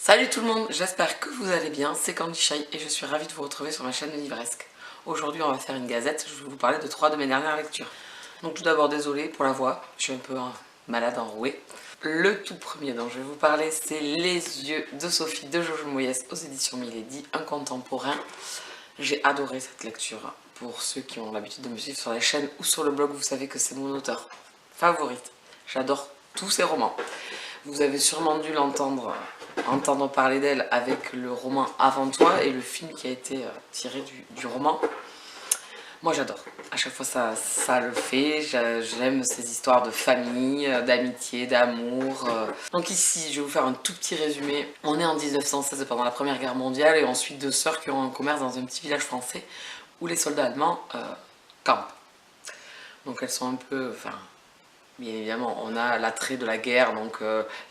Salut tout le monde, j'espère que vous allez bien, c'est Candy Shy et je suis ravie de vous retrouver sur ma chaîne de Livresque. Aujourd'hui on va faire une gazette, je vais vous parler de 3 de mes dernières lectures. Donc tout d'abord désolé pour la voix, je suis un peu malade enrouée. Le tout premier dont je vais vous parler c'est Les yeux de Sophie de Jojo Moyes aux éditions Milady, un contemporain. J'ai adoré cette lecture. Pour ceux qui ont l'habitude de me suivre sur la chaîne ou sur le blog, vous savez que c'est mon auteur favorite. J'adore tous ses romans. Vous avez sûrement dû entendre parler d'elle avec le roman Avant toi et le film qui a été tiré du roman. Moi j'adore, à chaque fois ça le fait, j'aime ces histoires de famille, d'amitié, d'amour. Donc ici je vais vous faire un tout petit résumé. On est en 1916 pendant la Première Guerre mondiale et on suit deux sœurs qui ont un commerce dans un petit village français où les soldats allemands campent. Donc elles sont un peu... Bien évidemment, on a l'attrait de la guerre, donc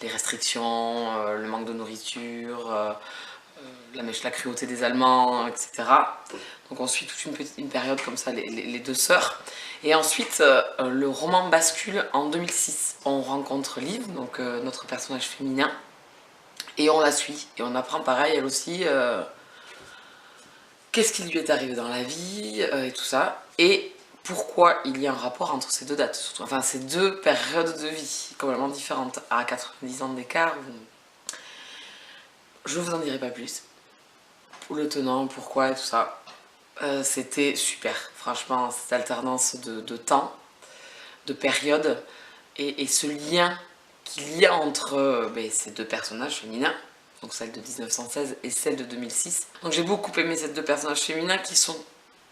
les restrictions, le manque de nourriture, la cruauté des Allemands, etc. Donc on suit toute une période comme ça, les deux sœurs. Et ensuite, le roman bascule en 2006. On rencontre Liv, donc notre personnage féminin, et on la suit. Et on apprend pareil, elle aussi, qu'est-ce qui lui est arrivé dans la vie, et tout ça. Et pourquoi il y a un rapport entre ces deux dates, surtout. Enfin, ces deux périodes de vie complètement différentes, à 90 ans d'écart. Je vous en dirai pas plus. Pour le tenant, pourquoi et tout ça. C'était super, franchement, cette alternance de temps, de période, et ce lien qu'il y a entre ces deux personnages féminins, donc celle de 1916 et celle de 2006. Donc j'ai beaucoup aimé ces deux personnages féminins qui sont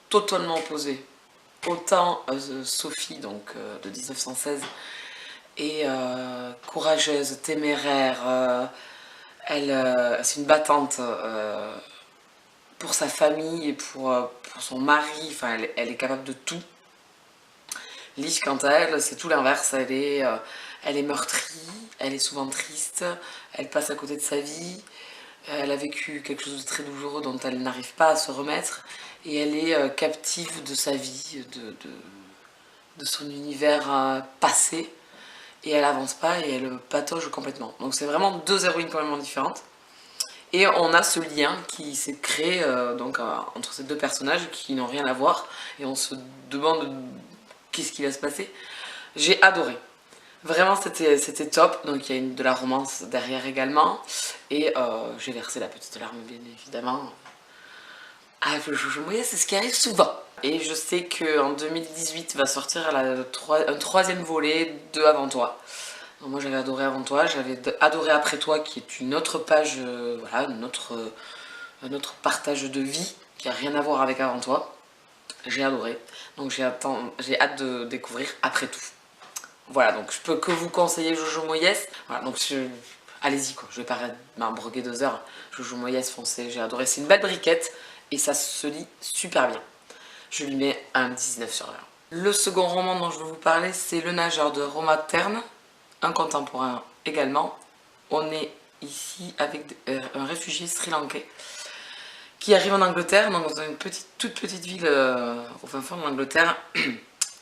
totalement opposés. Autant Sophie, donc de 1916, est courageuse, téméraire, c'est une battante pour sa famille et pour son mari, enfin elle est capable de tout. Liv, quant à elle, c'est tout l'inverse, elle est meurtrie, elle est souvent triste, elle passe à côté de sa vie, elle a vécu quelque chose de très douloureux dont elle n'arrive pas à se remettre, et elle est captive de sa vie, de son univers passé, et elle avance pas et elle patauge complètement. Donc c'est vraiment deux héroïnes complètement différentes. Et on a ce lien qui s'est créé entre ces deux personnages qui n'ont rien à voir, et on se demande qu'est-ce qui va se passer. J'ai adoré. Vraiment, c'était top. Donc, il y a de la romance derrière également. Et j'ai versé la petite larme, bien évidemment. Avec le Jojo Moyes, c'est ce qui arrive souvent. Et je sais qu'en 2018 va sortir un troisième volet de Avant toi. Donc, moi, j'avais adoré Avant toi. J'avais adoré Après toi, qui est une autre page, voilà, un autre partage de vie qui a rien à voir avec Avant toi. J'ai adoré. Donc, j'ai hâte de découvrir Après tout. Voilà, donc je peux que vous conseiller Jojo Moyes. Voilà, donc allez-y quoi, je vais pas m'embroguer 2 heures. Jojo Moyes, foncez, j'ai adoré. C'est une belle briquette et ça se lit super bien. Je lui mets un 19 sur 20. Le second roman dont je vais vous parler, c'est Le Nageur de Roma Tern, un contemporain également. On est ici avec un réfugié sri-lankais qui arrive en Angleterre, donc dans une toute petite ville au fin fond de l'Angleterre.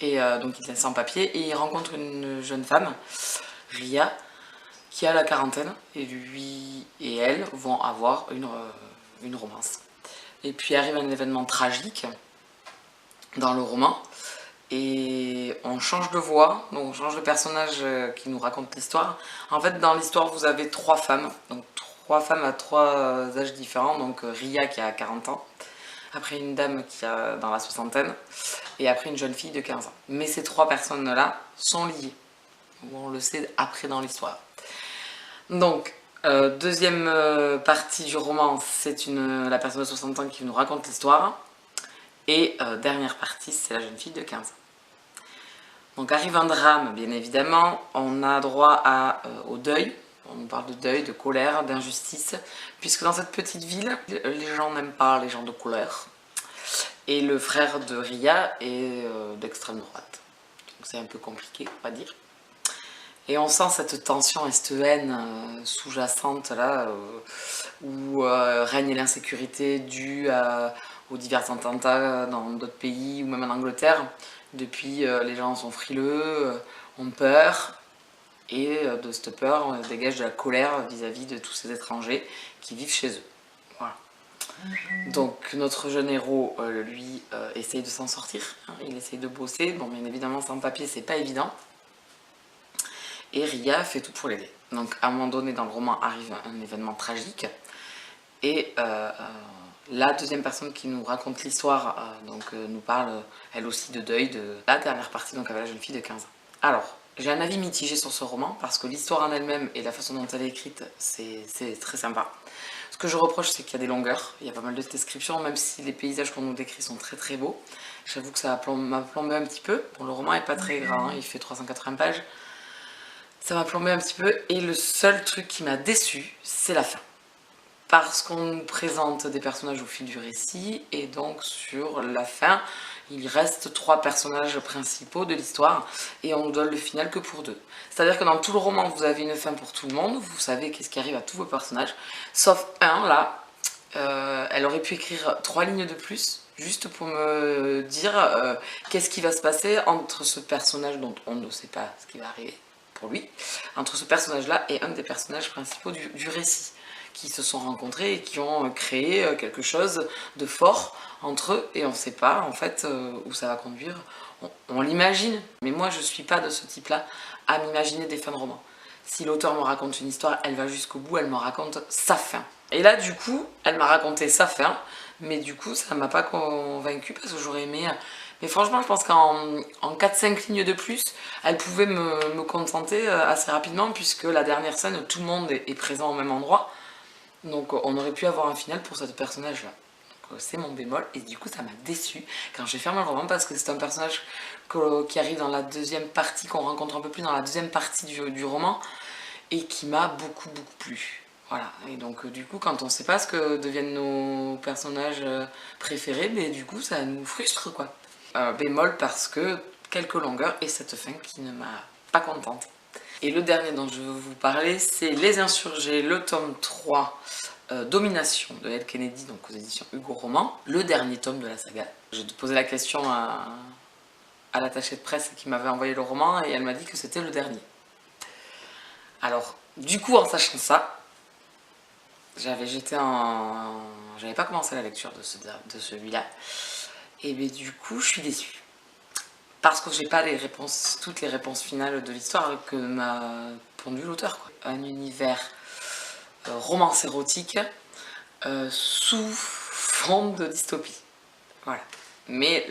Et donc il est sans papier et il rencontre une jeune femme, Ria, qui a la quarantaine, et lui et elle vont avoir une romance. Et puis arrive un événement tragique dans le roman, et on change de voix, donc on change de personnage qui nous raconte l'histoire. En fait, dans l'histoire, vous avez 3 femmes, donc 3 femmes à 3 âges différents, donc Ria qui a 40 ans, après une dame qui a dans la soixantaine, et après une jeune fille de 15 ans. Mais ces 3 personnes-là sont liées. On le sait après dans l'histoire. Donc, deuxième partie du roman, c'est la personne de 60 ans qui nous raconte l'histoire. Et dernière partie, c'est la jeune fille de 15 ans. Donc arrive un drame, bien évidemment. On a droit au deuil. On nous parle de deuil, de colère, d'injustice. Puisque dans cette petite ville, les gens n'aiment pas les gens de couleur. Et le frère de Ria est d'extrême droite. Donc c'est un peu compliqué, on va dire. Et on sent cette tension et cette haine sous-jacente là, où règne l'insécurité due aux divers attentats dans d'autres pays ou même en Angleterre. Depuis, les gens sont frileux, ont peur. Et de cette peur, on dégage de la colère vis-à-vis de tous ces étrangers qui vivent chez eux. Voilà. Donc notre jeune héros, lui, essaye de s'en sortir, hein, il essaye de bosser. Bon, bien évidemment, sans papier, c'est pas évident. Et Ria fait tout pour l'aider. Donc à un moment donné dans le roman arrive un événement tragique. Et la deuxième personne qui nous raconte l'histoire nous parle elle aussi de deuil de la dernière partie, donc avec la jeune fille de 15 ans. Alors, j'ai un avis mitigé sur ce roman parce que l'histoire en elle-même et la façon dont elle est écrite, c'est très sympa. Ce que je reproche, c'est qu'il y a des longueurs, il y a pas mal de descriptions, même si les paysages qu'on nous décrit sont très très beaux. J'avoue que ça m'a plombé un petit peu. Bon, le roman est pas très grand, hein, il fait 380 pages. Ça m'a plombé un petit peu et le seul truc qui m'a déçu, c'est la fin. Parce qu'on nous présente des personnages au fil du récit et donc sur la fin, il reste 3 personnages principaux de l'histoire et on nous donne le final que pour 2. C'est-à-dire que dans tout le roman, vous avez une fin pour tout le monde, vous savez qu'est-ce qui arrive à tous vos personnages, sauf un là, elle aurait pu écrire 3 lignes de plus, juste pour me dire qu'est-ce qui va se passer entre ce personnage dont on ne sait pas ce qui va arriver pour lui, entre ce personnage-là et un des personnages principaux du récit, qui se sont rencontrés et qui ont créé quelque chose de fort entre eux, et on ne sait pas en fait où ça va conduire. On l'imagine, mais moi je ne suis pas de ce type-là à m'imaginer des fins de romans. Si l'auteur me raconte une histoire, elle va jusqu'au bout, elle me raconte sa fin. Et là du coup, elle m'a raconté sa fin, mais du coup ça m'a pas convaincue parce que j'aurais aimé... Mais franchement, je pense qu'en 4-5 lignes de plus, elle pouvait me contenter assez rapidement, puisque la dernière scène, tout le monde est présent au même endroit. Donc on aurait pu avoir un final pour ce personnage-là. C'est mon bémol, et du coup ça m'a déçu quand j'ai fermé le roman, parce que c'est un personnage qui arrive dans la deuxième partie, qu'on rencontre un peu plus dans la deuxième partie du roman, et qui m'a beaucoup plu. Voilà, et donc du coup quand on sait pas ce que deviennent nos personnages préférés, mais du coup ça nous frustre quoi. Bémol parce que quelques longueurs et cette fin qui ne m'a pas contente. Et le dernier dont je veux vous parler, c'est Les Insurgés, le tome 3, Domination de Elle Kennedy, donc aux éditions Hugo Roman, le dernier tome de la saga. J'ai posé la question à l'attachée de presse qui m'avait envoyé le roman et elle m'a dit que c'était le dernier. Alors, du coup, en sachant ça, j'avais pas commencé la lecture de celui-là, et bien du coup, je suis déçue. Parce que j'ai pas toutes les réponses finales de l'histoire que m'a pondu l'auteur. Un univers romance érotique sous forme de dystopie. Voilà. Mais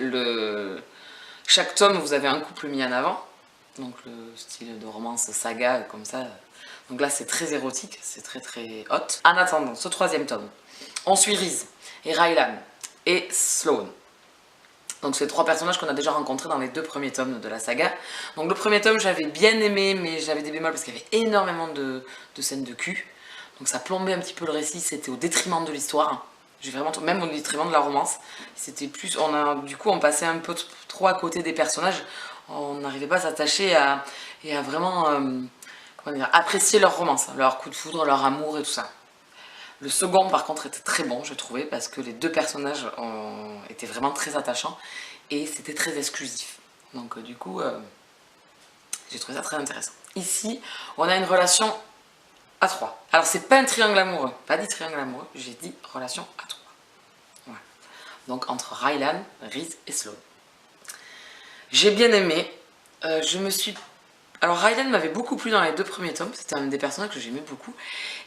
chaque tome, vous avez un couple mis en avant. Donc le style de romance saga comme ça. Donc là, c'est très érotique, c'est très hot. En attendant, ce 3e tome, on suit Reese et Rylan et Sloane. Donc c'est 3 personnages qu'on a déjà rencontrés dans les 2 premiers tomes de la saga. Donc le premier tome j'avais bien aimé, mais j'avais des bémols parce qu'il y avait énormément de scènes de cul. Donc ça plombait un petit peu le récit, c'était au détriment de l'histoire. Même au détriment de la romance. C'était plus, du coup on passait un peu trop à côté des personnages. On n'arrivait pas à s'attacher et à vraiment apprécier leur romance, leur coup de foudre, leur amour et tout ça. Le second, par contre, était très bon, je trouvais, parce que les 2 personnages étaient vraiment très attachants et c'était très exclusif. Donc, du coup, j'ai trouvé ça très intéressant. Ici, on a une relation à 3. Alors, c'est pas un triangle amoureux, pas dit triangle amoureux, j'ai dit relation à 3. Voilà. Donc, entre Rylan, Reese et Sloane. J'ai bien aimé. Alors Rylan m'avait beaucoup plu dans les 2 premiers tomes, c'était un des personnages que j'aimais beaucoup.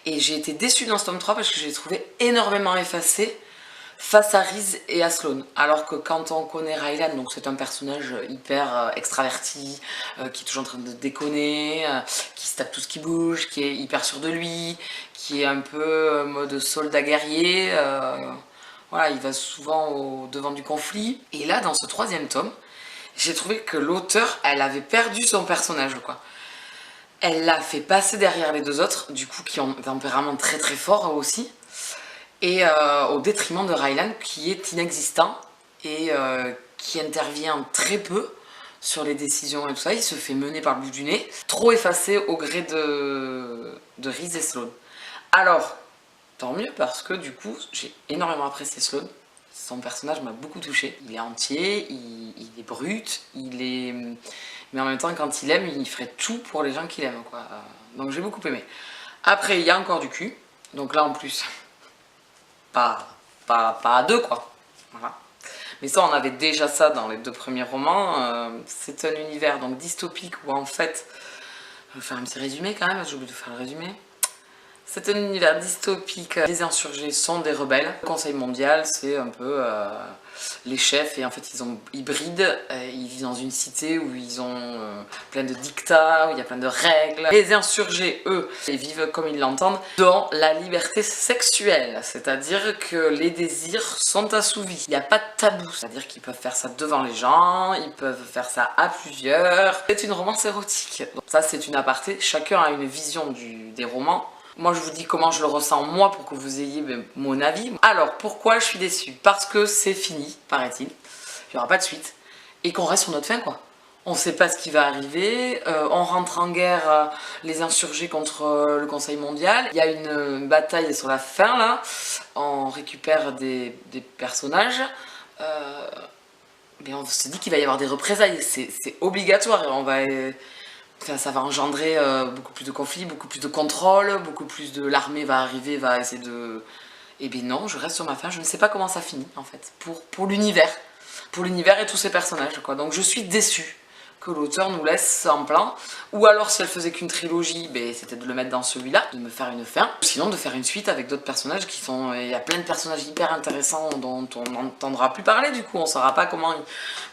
Et j'ai été déçue dans ce tome 3 parce que je l'ai trouvé énormément effacé face à Reese et à Sloane. Alors que quand on connaît Rylan, donc c'est un personnage hyper extraverti, qui est toujours en train de déconner, qui se tape tout ce qui bouge, qui est hyper sûr de lui, qui est un peu mode soldat guerrier. Voilà, il va souvent au devant du conflit. Et là, dans ce 3e tome, j'ai trouvé que l'auteur, elle avait perdu son personnage, quoi. Elle l'a fait passer derrière les 2 autres, du coup, qui ont un tempérament très fort aussi, et au détriment de Rylan, qui est inexistant, et qui intervient très peu sur les décisions et tout ça. Il se fait mener par le bout du nez, trop effacé au gré de Reese et Sloane. Alors, tant mieux, parce que du coup, j'ai énormément apprécié Sloane. Son personnage m'a beaucoup touchée. Il est entier, il est brut, il Mais en même temps, quand il aime, il ferait tout pour les gens qu'il aime, quoi. Donc j'ai beaucoup aimé. Après, il y a encore du cul. Donc là, en plus, pas à deux, quoi. Voilà. Mais ça, on avait déjà ça dans les 2 premiers romans. C'est un univers donc dystopique où en fait, je vais faire un petit résumé quand même, j'ai oublié de faire le résumé. C'est un univers dystopique. Les insurgés sont des rebelles. Le Conseil mondial, c'est un peu les chefs et en fait ils brident. Ils vivent dans une cité où ils ont plein de dictats, où il y a plein de règles. Les insurgés, eux, ils vivent comme ils l'entendent, dans la liberté sexuelle. C'est-à-dire que les désirs sont assouvis. Il n'y a pas de tabou. C'est-à-dire qu'ils peuvent faire ça devant les gens, ils peuvent faire ça à plusieurs. C'est une romance érotique. Donc ça, c'est une aparté. Chacun a une vision des romans. Moi, je vous dis comment je le ressens moi pour que vous ayez mon avis. Alors, pourquoi je suis déçue? Parce que c'est fini, paraît-il. Il n'y aura pas de suite. Et qu'on reste sur notre fin, quoi. On ne sait pas ce qui va arriver. On rentre en guerre, les insurgés contre le Conseil mondial. Il y a une bataille sur la fin, là. On récupère des personnages. Mais on se dit qu'il va y avoir des représailles. C'est obligatoire. On va... Ça va engendrer beaucoup plus de conflits, beaucoup plus de contrôle, beaucoup plus de... L'armée va arriver, va essayer de... Eh bien non, je reste sur ma fin, je ne sais pas comment ça finit en fait, pour l'univers. Pour l'univers et tous ces personnages, quoi. Donc je suis déçue que l'auteur nous laisse en plan. Ou alors si elle faisait qu'une trilogie, ben, c'était de le mettre dans celui-là, de me faire une fin. Sinon de faire une suite avec d'autres personnages qui sont... Il y a plein de personnages hyper intéressants dont on n'entendra plus parler du coup. On ne saura pas comment...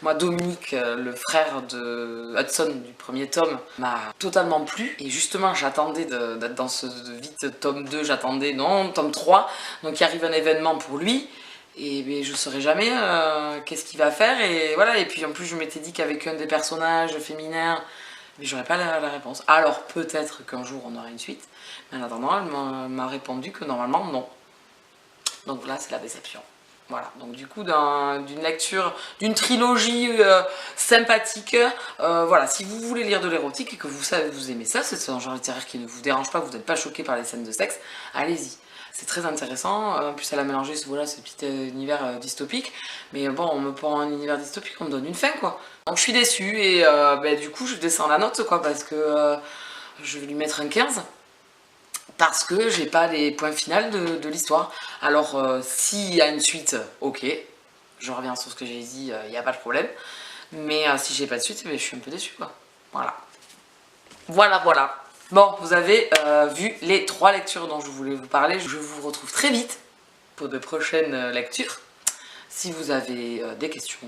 Moi, Dominique, le frère de Hudson du premier tome, m'a totalement plu. Et justement, j'attendais d'être dans ce vite tome 2, j'attendais, non, tome 3. Donc il arrive un événement pour lui. Et ben, je ne saurais jamais qu'est-ce qu'il va faire. Et voilà. Et puis en plus, je m'étais dit qu'avec un des personnages féminins, mais j'aurais pas la réponse. Alors peut-être qu'un jour on aura une suite. Mais en attendant, elle m'a répondu que normalement non. Donc là, c'est la déception. Voilà, donc du coup d'une lecture, d'une trilogie sympathique, voilà, si vous voulez lire de l'érotique et que vous savez vous aimez ça, c'est un genre littéraire qui ne vous dérange pas, vous n'êtes pas choqué par les scènes de sexe, allez-y. C'est très intéressant, en plus elle a mélangé voilà, ce petit univers dystopique, mais bon, on me prend un univers dystopique, on me donne une fin quoi. Donc je suis déçue et bah, du coup je descends la note quoi, parce que je vais lui mettre un 15. Parce que j'ai pas les points finaux de l'histoire. Alors, s'il y a une suite, ok, je reviens sur ce que j'ai dit, il n'y a pas de problème. Mais si j'ai pas de suite, je suis un peu déçue, quoi. Voilà. Voilà, voilà. Bon, vous avez vu les 3 lectures dont je voulais vous parler. Je vous retrouve très vite pour de prochaines lectures. Si vous avez des questions,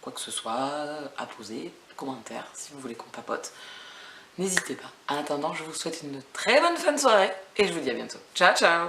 quoi que ce soit, à poser, commentaires, si vous voulez qu'on papote. N'hésitez pas. En attendant, je vous souhaite une très bonne fin de soirée et je vous dis à bientôt. Ciao, ciao!